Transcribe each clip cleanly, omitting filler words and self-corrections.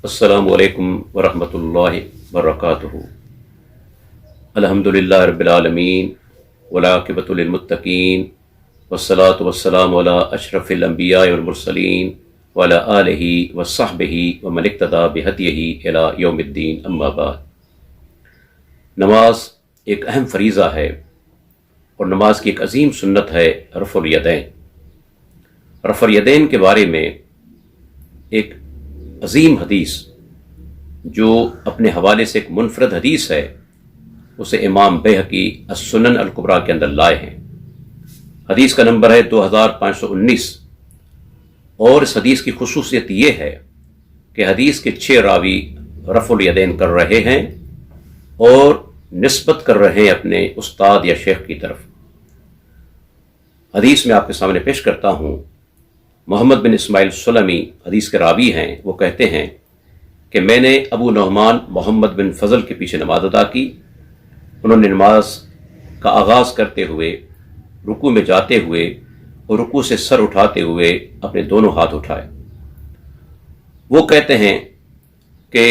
अस्सलामु अलैकुम वरहमतुल्लाहि वबरकातुहू। अल्हम्दुलिल्लाहि रब्बिल आलमीन वलाक़िबतु लिल मुत्तक़ीन वस्सलातु वस्सलामु अला अशरफिल अंबिया वल मुरसलीन व अला आलिहि व सहबिहि व मन इक्तदा बिहदिही इला यौमिद्दीन, अम्मा बाद। नमाज एक अहम फरीज़ा है और नमाज की एक अजीम सुन्नत है रफ़ुल यदैन। रफ़ुल यदैन के बारे में एक अजीम हदीस जो अपने हवाले से एक मुनफरद हदीस है, उसे इमाम बैहक़ी अस्सुनन अल कुबरा के अंदर लाए हैं। हदीस का नंबर है 2519 और इस हदीस की खुसूसियत ये है कि हदीस के 6 रावी रफ़ुल यदैन कर रहे हैं और निस्बत कर रहे हैं अपने उस्ताद या शेख की तरफ। हदीस में आपके सामने पेश करता हूँ। मोहम्मद बिन इस्माइल सुलमी हदीस के रावी हैं। वो कहते हैं कि मैंने अबू नौमान मोहम्मद बिन फजल के पीछे नमाज अदा की। उन्होंने नमाज का आगाज़ करते हुए रुकू में जाते हुए और रुकू से सर उठाते हुए अपने दोनों हाथ उठाए। वो कहते हैं कि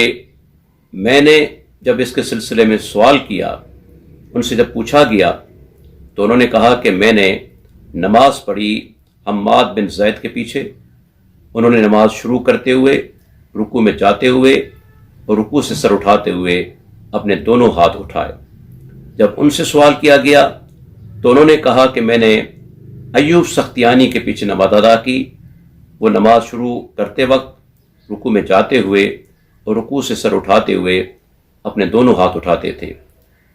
मैंने जब इसके सिलसिले में सवाल किया, उनसे जब पूछा गया तो उन्होंने कहा कि मैंने नमाज पढ़ी हम्माद बिन ज़ैद के पीछे। उन्होंने नमाज शुरू करते हुए रुकू में जाते हुए और रुकू से सर उठाते हुए अपने दोनों हाथ उठाए। जब उनसे सवाल किया गया तो उन्होंने कहा कि मैंने अय्यूब सख्तियानी के पीछे नमाज अदा की। वो नमाज शुरू करते वक्त रुकू में जाते हुए और रुकू से सर उठाते हुए अपने दोनों हाथ उठाते थे।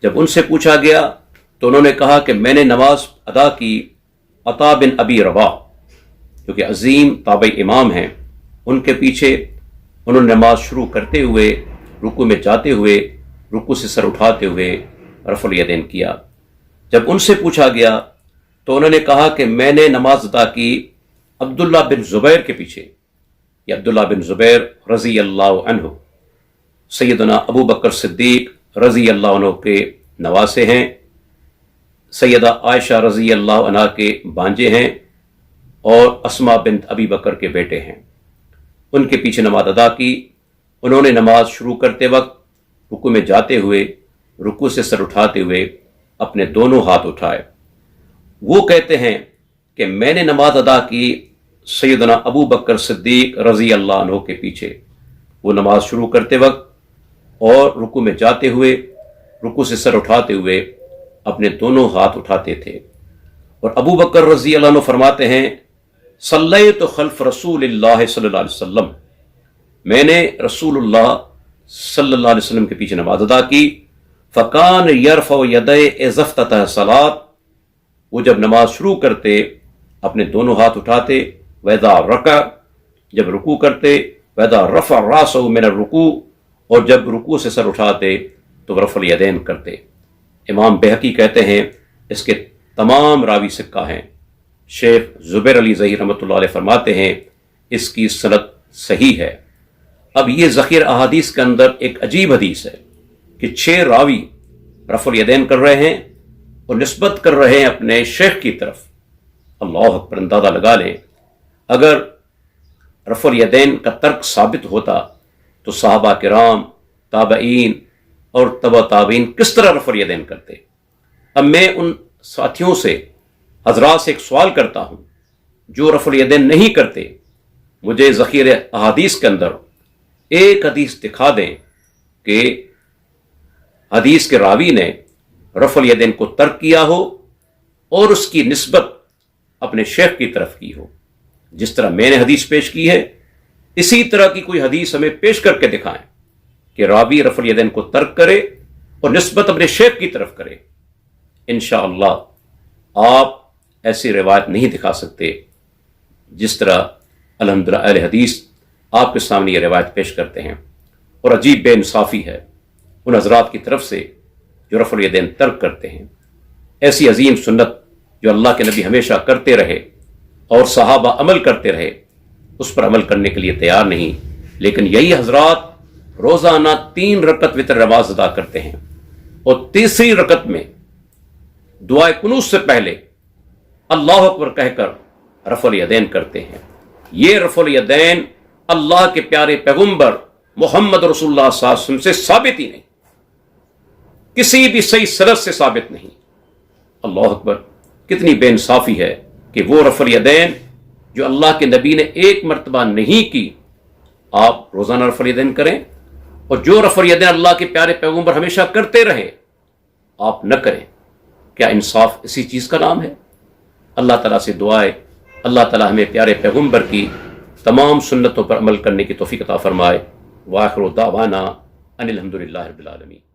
जब उनसे पूछा गया तो उन्होंने कहा कि मैंने नमाज अदा की अता बिन अबी रवा, जो कि अजीम ताबई इमाम हैं, उनके पीछे। उन्होंने नमाज शुरू करते हुए रुकू में जाते हुए रुकू से सर उठाते हुए रफ़ुल यदैन किया। जब उनसे पूछा गया तो उन्होंने कहा कि मैंने नमाज अदा की अब्दुल्ला बिन ज़ुबैर के पीछे। ये अब्दुल्ला बिन ज़ुबैर रज़ी अल्लाह अन्हु सैयदना अबू बकर सिद्दीक रज़ी अल्लाह अन्हु के नवासे हैं, सैयदा आयशा रज़ी अल्लाह अन्हा के भांजे हैं और अस्मा बिन्त अबी बकर के बेटे हैं। उनके पीछे नमाज अदा की। उन्होंने नमाज शुरू करते वक्त रुकू में जाते हुए रुकू से सर उठाते हुए अपने दोनों हाथ उठाए। वो कहते हैं कि मैंने नमाज अदा की सैयदना अबू बकर सिद्दीक रज़ी अल्लाह अन्हु के पीछे। वो नमाज शुरू करते वक्त और रुकू में जाते हुए रुकू से सर उठाते हुए अपने दोनों हाथ उठाते थे। और अबू बकर रज़ी अल्लाह अन्हु फरमाते हैं सल्लैतु खल्फ रसूलिल्लाह सल्लल्लाहु अलैहि वसल्लम, मैंने रसूलुल्लाह सल्लल्लाहु अलैहि वसल्लम के पीछे नमाज अदा की। फ़कान यरफ़उ यदैहि इज़्फ़तह सलात, वो जब नमाज शुरू करते अपने दोनों हाथ उठाते। वैदा रका, जब रुकू करते। वैदा रफ़अ रासहु मिन रुकू, और जब रुकू से सर उठाते तो रफ़ुल यदैन करते। इमाम बैहक़ी कहते हैं इसके तमाम रावी सिक्का हैं। शेख ज़ुबैर अली ज़ही रहमतुल्लाह अलैह फरमाते हैं इसकी सनद सही है। अब ये ज़ख़ीर अहादीस के अंदर एक अजीब हदीस है कि 6 रावी रफ़ुल यदैन कर रहे हैं और निस्बत कर रहे हैं अपने शेख की तरफ। अल्लाह अकबर, अंदाज़ा लगा लें अगर रफ़ुल यदैन का तर्क साबित होता तो सहाबा किराम, ताबईन और तबा ताबईन किस तरह रफ़ुल यदैन करते। अब मैं उन साथियों से, हजरात से एक सवाल करता हूं जो रफ़ुल यदैन नहीं करते, मुझे ज़ख़ीर अहादीस के अंदर एक हदीस दिखा दें कि हदीस के रावी ने रफ़ुल यदैन को तर्क किया हो और उसकी निस्बत अपने शेख की तरफ की हो। जिस तरह मैंने हदीस पेश की है इसी तरह की कोई हदीस हमें पेश करके दिखाएं कि रावी रफ़ुल यदैन को तर्क करे और निस्बत अपने शेख की तरफ करे। इंशाअल्लाह आप ऐसी रिवायत नहीं दिखा सकते जिस तरह अल्हम्दुलिल्लाह अहले हदीस आपके सामने ये रिवायत पेश करते हैं। और अजीब बेइंसाफ़ी है उन हज़रात की तरफ से जो रफ़ुल यदैन तर्क करते हैं। ऐसी अजीम सुन्नत जो अल्लाह के नबी हमेशा करते रहे और सहाबा अमल करते रहे, उस पर अमल करने के लिए तैयार नहीं। लेकिन यही हज़रात रोज़ाना 3 रकत वितर नमाज अदा करते हैं और तीसरी रकत में दुआ कुनूत से पहले अल्लाह अकबर कहकर रफ़ुल यदैन करते हैं। ये रफ़ुल यदैन अल्लाह के प्यारे पैगम्बर محمد رسول اللہ صلی اللہ علیہ وسلم سے ثابت ہی نہیں، کسی بھی صحیح سند سے ثابت نہیں۔ اللہ اکبر، کتنی بے انصافی ہے کہ وہ رفع الیدین جو اللہ کے نبی نے ایک مرتبہ نہیں کی، آپ روزانہ رفع الیدین کریں، اور جو رفع الیدین اللہ کے پیارے پیغمبر ہمیشہ کرتے رہے آپ نہ کریں۔ کیا انصاف اسی چیز کا نام ہے؟ اللہ تعالیٰ سے دعا ہے اللہ تعالیٰ ہمیں پیارے پیغمبر کی تمام سنتوں پر عمل کرنے کی توفیق عطا فرمائے۔ وآخر دعوانا ان الحمد للہ رب العالمین۔